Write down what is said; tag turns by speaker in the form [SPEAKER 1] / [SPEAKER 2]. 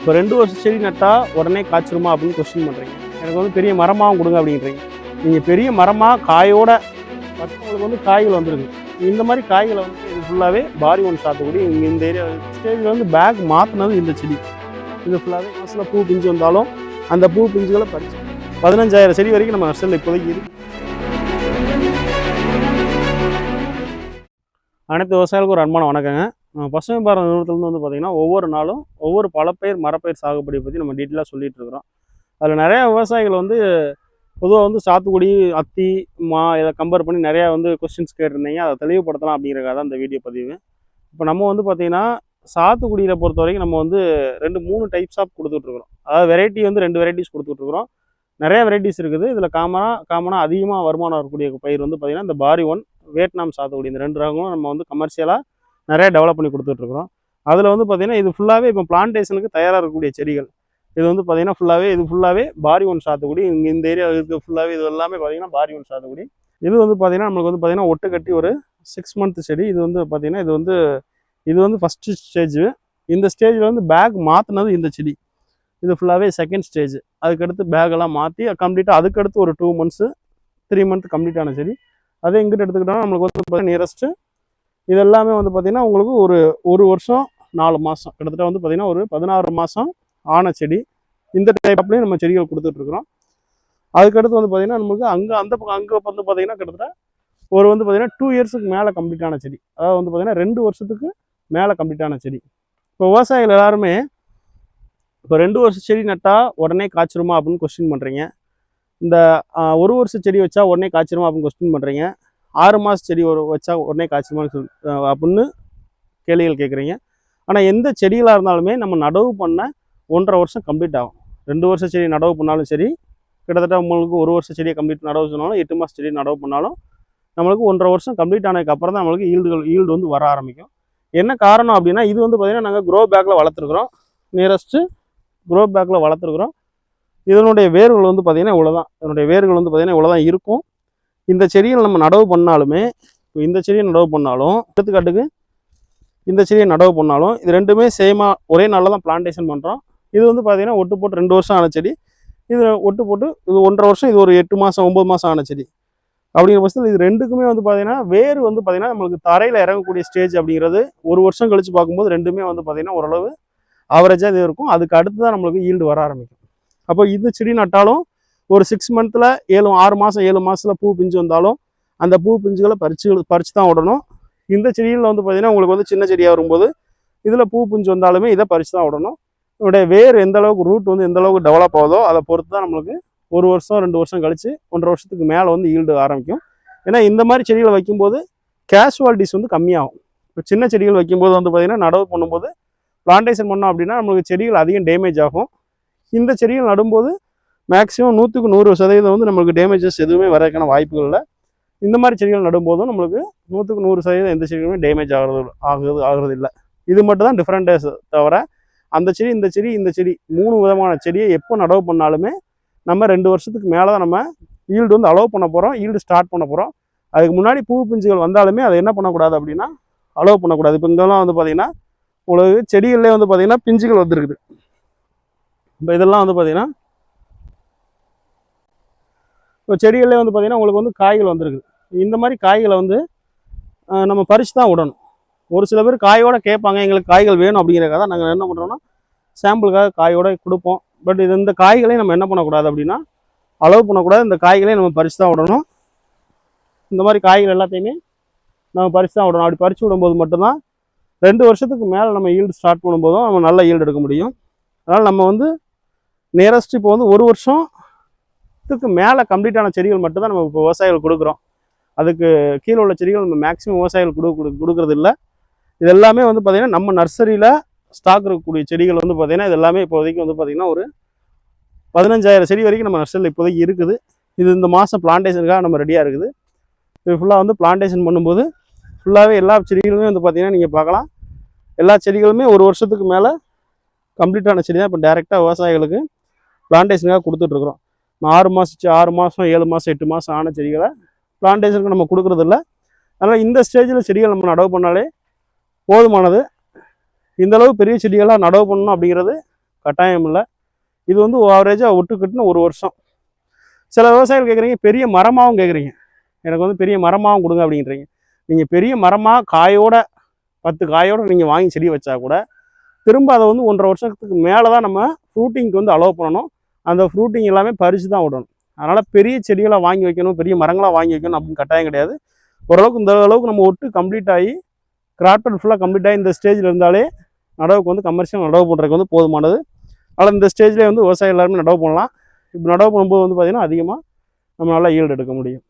[SPEAKER 1] இப்போ 2 வருஷம் செடி நட்டால் உடனே காய்ச்சிருமா அப்படின்னு கொஸ்டின் பண்ணுறீங்க. எனக்கு வந்து பெரிய மரமாகவும் கொடுங்க அப்படின்றீங்க. நீங்கள் பெரிய மரமாக காயோட உங்களுக்கு வந்து காய்கள் வந்துருக்கு. இந்த மாதிரி காய்களை வந்து இது ஃபுல்லாகவே பாரி ஒன் சாத்துக்குடி. இங்கே இந்த ஏரியா ஸ்டேஜில் வந்து பேக் மாற்றினது இந்த செடி. இது ஃபுல்லாகவே மாதத்தில் பூ பிஞ்சு வந்தாலும் அந்த பூ பிஞ்சுகளை பறிச்சு 15,000 செடி வரைக்கும் நம்ம நர்சரியில் இப்போதைக்கு இருக்குது. அனைத்து விவசாயிகளுக்கும் ஒரு அன்பான வணக்கங்க. பசுமை பாரத நிறுவனத்துலேருந்து வந்து பார்த்திங்கன்னா ஒவ்வொரு நாளும் ஒவ்வொரு பழப்பயிர் மரப்பயிர் சாகுபடியை பற்றி நம்ம டீட்டெயிலாக சொல்லிகிட்டு இருக்கிறோம். அதில் நிறையா விவசாயிகள் வந்து பொதுவாக வந்து சாத்துக்குடி, அத்தி, மா இதை கம்பேர் பண்ணி நிறையா வந்து கொஸ்டின்ஸ் கேட்டிருந்தீங்க. அதை தெளிவுபடுத்தலாம் அப்படிங்கிறக்காக தான் இந்த வீடியோ பதிவு. இப்போ நம்ம வந்து பார்த்திங்கன்னா சாத்துக்குடியில் பொறுத்த வரைக்கும் நம்ம வந்து 2-3 டைப்ஸ் ஆஃப் கொடுத்துட்ருக்குறோம். அதாவது வெரைட்டி வந்து 2 வெரைட்டிஸ் கொடுத்துட்ருக்குறோம். நிறைய வெரைட்டிஸ் இருக்குது. இதில் காமனாக அதிகமாக வருமானம் வரக்கூடிய பயிர் வந்து பார்த்திங்கன்னா இந்த பாரி ஒன், வியட்நாம் சாத்துக்குடி, இந்த 2 ரகங்களும் நம்ம வந்து கமர்ஷியலாக நிறைய டெவலப் பண்ணி கொடுத்துட்ருக்குறோம். அதில் வந்து பார்த்திங்கன்னா இது ஃபுல்லாகவே இப்போ பிளான்டேஷனுக்கு தயாராக இருக்கக்கூடிய செடிகள். இது வந்து பார்த்திங்கன்னா இது ஃபுல்லாகவே பாரி ஒன் சாத்துக்குடி. இங்கே இந்த ஏரியா இருக்குது ஃபுல்லாகவே இது எல்லாமே பார்த்திங்கன்னா பாரி ஒன் சாத்துக்குடி. இது வந்து பார்த்திங்கன்னா நம்மளுக்கு வந்து பார்த்திங்கன்னா ஒட்டு கட்டி ஒரு 6 மந்த் செடி. இது வந்து பார்த்திங்கன்னா இது வந்து ஃபஸ்ட்டு ஸ்டேஜ். இந்த ஸ்டேஜில் வந்து பேக் மாற்றினது இந்த செடி. இது ஃபுல்லாகவே செகண்ட் ஸ்டேஜ். அதுக்கடுத்து பேக்கெல்லாம் மாற்றி கம்ப்ளீட்டாக அதுக்கடுத்து ஒரு 2 மந்த்ஸு 3 மந்த் கம்ப்ளீட் ஆன செடி. அதே எங்கிட்ட எடுத்துக்கிட்டோம்னா நம்மளுக்கு வந்து பார்த்தீங்கன்னா நியரஸ்ட்டு இது எல்லாமே வந்து பார்த்திங்கன்னா உங்களுக்கு ஒரு வருஷம் 4 மாதம் கிட்டத்தட்ட வந்து பார்த்திங்கன்னா ஒரு 16 மாதம் ஆன செடி. இந்த டைப்லேயும் நம்ம செடிகள் கொடுத்துட்ருக்குறோம். அதுக்கடுத்து வந்து பார்த்திங்கன்னா நம்மளுக்கு அங்கே வந்து பார்த்திங்கன்னா கிட்டத்தட்ட வந்து பார்த்திங்கன்னா 2 இயர்ஸுக்கு மேலே கம்ப்ளீட் ஆன செடி. அதாவது வந்து பார்த்திங்கன்னா 2 வருஷத்துக்கு மேலே கம்ப்ளீட் ஆன செடி. இப்போ விவசாயிகள் எல்லாருமே இப்போ 2 வருஷம் செடி நட்டால் உடனே காய்ச்சிருமா அப்படின்னு கொஸ்டின் பண்ணுறீங்க. இந்த 1 வருஷம் செடி வச்சா உடனே காய்ச்சிருமா அப்படின்னு கொஸ்டின் பண்ணுறீங்க. 6 மாத செடி வச்சா உடனே காய்ச்சிருமான்னு அப்படின்னு கேள்விகள் கேட்குறீங்க. ஆனால் எந்த செடிகளாக இருந்தாலுமே நம்ம நடவு பண்ண 1.5 வருஷம் கம்ப்ளீட் ஆகும். 2 வருஷம் செடி நடவு பண்ணாலும் சரி, கிட்டத்தட்ட உங்களுக்கு 1 வருஷம் செடியை கம்ப்ளீட் நடவு சொன்னாலும் 8 மாத செடி நடவு பண்ணாலும் நம்மளுக்கு 1.5 வருஷம் கம்ப்ளீட் ஆனதுக்கப்புறம் தான் நம்மளுக்கு ஈல்டு வந்து வர ஆரம்பிக்கும். என்ன காரணம் அப்படின்னா இது வந்து பார்த்திங்கன்னா நாங்கள் க்ரோ பேக்கில் வளர்த்துருக்குறோம். நியரஸ்ட்டு க்ரோ பேக்கில் வளர்த்துருக்குறோம். இதனுடைய வேர்கள் வந்து பார்த்திங்கன்னா இவ்வளோதான். இதனுடைய வேர்கள் வந்து பார்த்திங்கன்னா இவ்வளோதான் இருக்கும். இந்த செடியை நம்ம நடவு பண்ணாலுமே இந்த செடியை நடவு பண்ணாலும் எடுத்துக்காட்டுக்கு இந்த செடியை நடவு பண்ணாலும் இது ரெண்டுமே சேமாக ஒரே நாளில் தான் பிளான்டேஷன் பண்ணுறோம். இது வந்து பார்த்திங்கன்னா ஒட்டு போட்டு 2 வருஷம் ஆன செடி. இது ஒட்டு போட்டு இது 1.5 வருஷம், இது ஒரு 8 மாதம் 9 மாதம் ஆன செடி. அப்படிங்கிற பட்சத்தில் இது ரெண்டுக்குமே வந்து பார்த்திங்கன்னா வேர் வந்து பார்த்திங்கன்னா நம்மளுக்கு தரையில் இறங்கக்கூடிய ஸ்டேஜ் அப்படிங்கிறது 1 வருஷம் கழித்து பார்க்கும்போது ரெண்டுமே வந்து பார்த்திங்கன்னா ஓரளவு ஆவரேஜாக இது இருக்கும். அதுக்கு அடுத்து தான் நம்மளுக்கு ஈல்டு வர ஆரம்பிக்கும். அப்போ இது செடி நட்டாலும் ஒரு 6 மந்த்தில் 6 மாதம் 7 மாதத்தில் பூ பிஞ்சு வந்தாலும் அந்த பூ பிஞ்சுகளை பறித்து தான் விடணும். இந்த செடியில் வந்து பார்த்திங்கன்னா உங்களுக்கு வந்து சின்ன செடியாக வரும்போது இதில் பூ பிஞ்சு வந்தாலுமே இதை பறித்து தான் விடணும். இதனுடைய வேர் எந்த அளவுக்கு ரூட் வந்து எந்த அளவுக்கு டெவலப் ஆகுதோ அதை பொறுத்து தான் நம்மளுக்கு 1 வருஷம் 2 வருஷம் கழித்து 1.5 வருஷத்துக்கு மேலே வந்து ஈல்டு ஆரம்பிக்கும். ஏன்னா இந்த மாதிரி செடிகளை வைக்கும்போது கேஷுவாலிட்டிஸ் வந்து கம்மியாகும். இப்போ சின்ன செடிகள் வைக்கும்போது வந்து பார்த்திங்கன்னா நடவு பண்ணும்போது பிளான்டேஷன் பண்ணோம் அப்படின்னா நம்மளுக்கு செடிகள் அதிகம் டேமேஜ் ஆகும். இந்த செடிகள் நடும்போது மேக்ஸிமம் 100க்கு 100% வந்து நம்மளுக்கு டேமேஜஸ் எதுவுமே வரதுக்கான வாய்ப்புகள் இல்லை. இந்த மாதிரி செடிகள் நடும்போதும் நம்மளுக்கு 100க்கு 100% எந்த செடிகளுமே டேமேஜ் ஆகிறது இல்லை. இது மட்டும் தான் டிஃப்ரெண்ட்டஸ் தவிர அந்த செடி இந்த செடி 3 விதமான செடியை எப்போ நடவு பண்ணாலுமே நம்ம 2 வருஷத்துக்கு மேலே தான் நம்ம ஈல்டு வந்து அலோவ் பண்ண போகிறோம், ஈல்டு ஸ்டார்ட் பண்ண போகிறோம். அதுக்கு முன்னாடி பூ பிஞ்சுகள் வந்தாலுமே அதை என்ன பண்ணக்கூடாது அப்படின்னா அலோவ் பண்ணக்கூடாது. இப்போ இங்கெல்லாம் வந்து பார்த்திங்கன்னா உங்களுக்கு செடிகள்லேயே வந்து பார்த்திங்கன்னா பிஞ்சுகள் வந்துருக்குது. இப்போ இதெல்லாம் வந்து பார்த்திங்கன்னா இப்போ செடிகள்லேயே வந்து பார்த்திங்கன்னா உங்களுக்கு வந்து காய்கள் வந்துருக்குது. இந்த மாதிரி காய்களை வந்து நம்ம பறித்து தான் விடணும். ஒரு சில பேர் காயோடு கேட்பாங்க, எங்களுக்கு காய்கள் வேணும் அப்படிங்கிறக்காக தான் நாங்கள் என்ன பண்ணுறோன்னா சாம்பிளுக்காக காயோடு கொடுப்போம். பட் இந்த காய்களையும் நம்ம என்ன பண்ணக்கூடாது அப்படின்னா அலோவ் பண்ணக்கூடாது. இந்த காய்களையும் நம்ம பறித்து தான் விடணும். இந்த மாதிரி காய்கள் எல்லாத்தையுமே நம்ம பறித்து தான் விடணும். அப்படி பறித்து விடும்போது மட்டும்தான் 2 வருஷத்துக்கு மேலே நம்ம ஈல்டு ஸ்டார்ட் பண்ணும்போதும் நம்ம நல்ல ஈல்டு எடுக்க முடியும். அதனால் நம்ம வந்து நியரஸ்ட் இப்போ வந்து 1 வருஷத்துக்கு மேலே கம்ப்ளீட்டான செடிகள் மட்டும்தான் நம்ம இப்போ விவசாயிகள் கொடுக்குறோம். அதுக்கு கீழே உள்ள செடிகள் நம்ம மேக்ஸிமம் விவசாயிகள் கொடுக்குறது இல்லை. இது எல்லாமே வந்து பார்த்திங்கன்னா நம்ம நர்சரியில் ஸ்டாக் இருக்கக்கூடிய செடிகள் வந்து பார்த்திங்கன்னா இது எல்லாமே இப்போதைக்கு வந்து பார்த்திங்கன்னா ஒரு 15,000 செடி வரைக்கும் நம்ம நர்சரியில் இப்போதைக்கு இருக்குது. இது இந்த மாதம் பிளான்டேஷனுக்காக நம்ம ரெடியாக இருக்குது. இது ஃபுல்லாக வந்து பிளான்டேஷன் பண்ணும்போது ஃபுல்லாகவே எல்லா செடிகளுமே வந்து பார்த்திங்கன்னா நீங்கள் பார்க்கலாம், எல்லா செடிகளுமே 1 வருஷத்துக்கு மேலே கம்ப்ளீட்டான செடி தான் இப்போ டேரெக்டாக விவசாயிகளுக்கு பிளான்டேஷனுக்காக கொடுத்துட்ருக்குறோம். 6 மாதம் 7 மாதம் 8 மாதம் ஆன செடிகளை பிளான்டேஷனுக்கு நம்ம கொடுக்குறதில்ல. அதனால் இந்த ஸ்டேஜில் செடிகள் நம்ம நடவு பண்ணாலே போதுமானது. இந்தளவு பெரிய செடிகளாக நடவு பண்ணணும் அப்படிங்கிறது கட்டாயம் இல்லை. இது வந்து ஆவரேஜாக ஒட்டு கட்டுன்னு 1 வருஷம். சில விவசாயிகள் கேட்குறீங்க பெரிய மரமாகவும் கேட்குறீங்க, எனக்கு வந்து பெரிய மரமாகவும் கொடுங்க அப்படின்றீங்க. நீங்கள் பெரிய மரமாக காயோட 10 காயோட நீங்கள் வாங்கி செடி வச்சா கூட திரும்ப அதை வந்து 1.5 வருஷத்துக்கு மேலே தான் நம்ம ஃப்ரூட்டிங்க்கு வந்து அலோவ் பண்ணணும். அந்த ஃப்ரூட்டிங் எல்லாமே பறித்து தான் விடணும். அதனால் பெரிய செடிகளை வாங்கி வைக்கணும், பெரிய மரங்களாக வாங்கி வைக்கணும் அப்படின்னு கட்டாயம் கிடையாது. ஓரளவுக்கு இந்த அளவுக்கு நம்ம ஒட்டு கம்ப்ளீட் ஆகி கிராஃப்டட் ஃபுல்லாக கம்ப்ளீட் ஆகி இந்த ஸ்டேஜில் இருந்தாலே நடவுக்கு வந்து கமர்ஷியல் நடவு பண்ணுறதுக்கு வந்து போதுமானது. அதனால் இந்த ஸ்டேஜ்லேயே வந்து விவசாயம் எல்லாருமே நடவு பண்ணலாம். இப்போ நடவு பண்ணும்போது வந்து பார்த்திங்கன்னா அதிகமாக நம்மளால் ஈல்டு எடுக்க முடியும்.